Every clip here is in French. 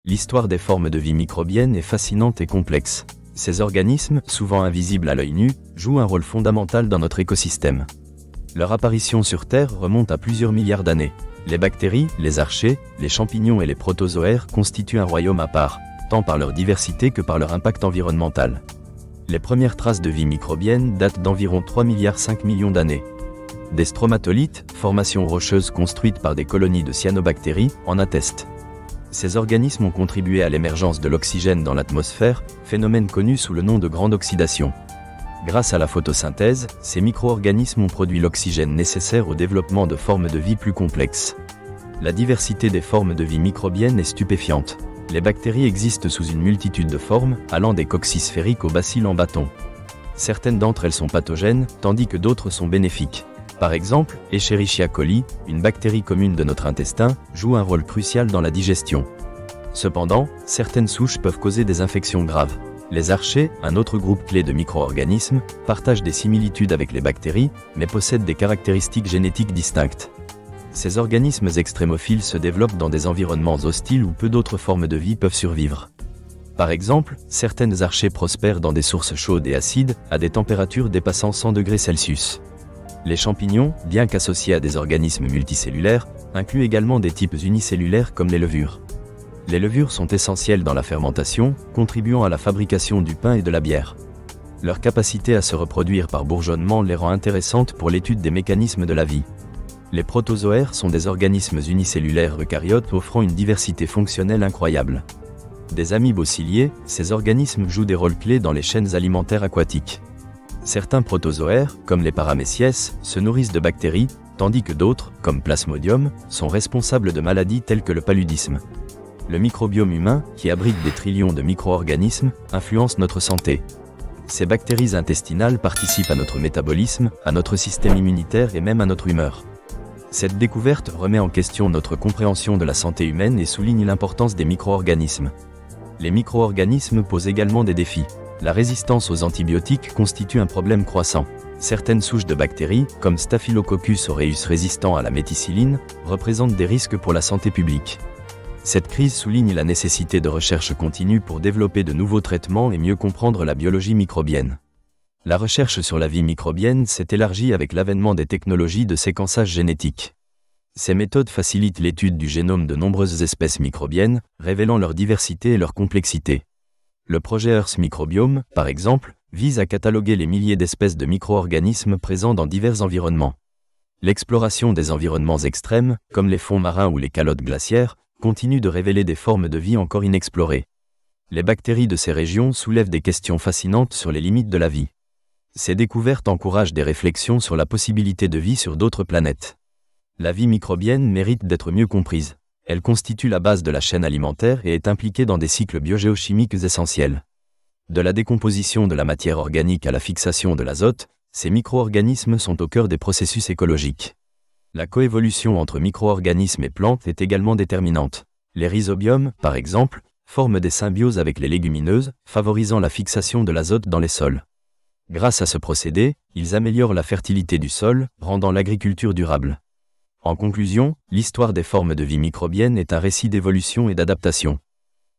L'histoire des formes de vie microbiennes est fascinante et complexe. Ces organismes, souvent invisibles à l'œil nu, jouent un rôle fondamental dans notre écosystème. Leur apparition sur Terre remonte à plusieurs milliards d'années. Les bactéries, les archées, les champignons et les protozoaires constituent un royaume à part, tant par leur diversité que par leur impact environnemental. Les premières traces de vie microbienne datent d'environ 3,5 milliards d'années. Des stromatolites, formations rocheuses construites par des colonies de cyanobactéries, en attestent. Ces organismes ont contribué à l'émergence de l'oxygène dans l'atmosphère, phénomène connu sous le nom de grande oxydation. Grâce à la photosynthèse, ces micro-organismes ont produit l'oxygène nécessaire au développement de formes de vie plus complexes. La diversité des formes de vie microbiennes est stupéfiante. Les bactéries existent sous une multitude de formes, allant des coccisphériques aux bacilles en bâton. Certaines d'entre elles sont pathogènes, tandis que d'autres sont bénéfiques. Par exemple, Escherichia coli, une bactérie commune de notre intestin, joue un rôle crucial dans la digestion. Cependant, certaines souches peuvent causer des infections graves. Les archées, un autre groupe clé de micro-organismes, partagent des similitudes avec les bactéries, mais possèdent des caractéristiques génétiques distinctes. Ces organismes extrémophiles se développent dans des environnements hostiles où peu d'autres formes de vie peuvent survivre. Par exemple, certaines archées prospèrent dans des sources chaudes et acides, à des températures dépassant 100 degrés Celsius. Les champignons, bien qu'associés à des organismes multicellulaires, incluent également des types unicellulaires comme les levures. Les levures sont essentielles dans la fermentation, contribuant à la fabrication du pain et de la bière. Leur capacité à se reproduire par bourgeonnement les rend intéressantes pour l'étude des mécanismes de la vie. Les protozoaires sont des organismes unicellulaires eucaryotes offrant une diversité fonctionnelle incroyable. Des amibes ciliés, ces organismes jouent des rôles clés dans les chaînes alimentaires aquatiques. Certains protozoaires, comme les Paraméciès, se nourrissent de bactéries, tandis que d'autres, comme Plasmodium, sont responsables de maladies telles que le paludisme. Le microbiome humain, qui abrite des trillions de micro-organismes, influence notre santé. Ces bactéries intestinales participent à notre métabolisme, à notre système immunitaire et même à notre humeur. Cette découverte remet en question notre compréhension de la santé humaine et souligne l'importance des micro-organismes. Les micro-organismes posent également des défis. La résistance aux antibiotiques constitue un problème croissant. Certaines souches de bactéries, comme Staphylococcus aureus résistant à la méticilline, représentent des risques pour la santé publique. Cette crise souligne la nécessité de recherche continue pour développer de nouveaux traitements et mieux comprendre la biologie microbienne. La recherche sur la vie microbienne s'est élargie avec l'avènement des technologies de séquençage génétique. Ces méthodes facilitent l'étude du génome de nombreuses espèces microbiennes, révélant leur diversité et leur complexité. Le projet Earth Microbiome, par exemple, vise à cataloguer les milliers d'espèces de micro-organismes présents dans divers environnements. L'exploration des environnements extrêmes, comme les fonds marins ou les calottes glaciaires, continue de révéler des formes de vie encore inexplorées. Les bactéries de ces régions soulèvent des questions fascinantes sur les limites de la vie. Ces découvertes encouragent des réflexions sur la possibilité de vie sur d'autres planètes. La vie microbienne mérite d'être mieux comprise. Elle constitue la base de la chaîne alimentaire et est impliquée dans des cycles biogéochimiques essentiels. De la décomposition de la matière organique à la fixation de l'azote, ces micro-organismes sont au cœur des processus écologiques. La coévolution entre micro-organismes et plantes est également déterminante. Les rhizobiums, par exemple, forment des symbioses avec les légumineuses, favorisant la fixation de l'azote dans les sols. Grâce à ce procédé, ils améliorent la fertilité du sol, rendant l'agriculture durable. En conclusion, l'histoire des formes de vie microbiennes est un récit d'évolution et d'adaptation.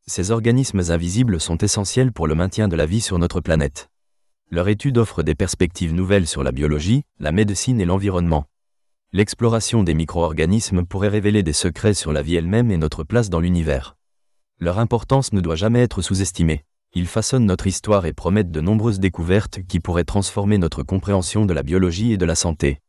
Ces organismes invisibles sont essentiels pour le maintien de la vie sur notre planète. Leur étude offre des perspectives nouvelles sur la biologie, la médecine et l'environnement. L'exploration des micro-organismes pourrait révéler des secrets sur la vie elle-même et notre place dans l'univers. Leur importance ne doit jamais être sous-estimée. Ils façonnent notre histoire et promettent de nombreuses découvertes qui pourraient transformer notre compréhension de la biologie et de la santé.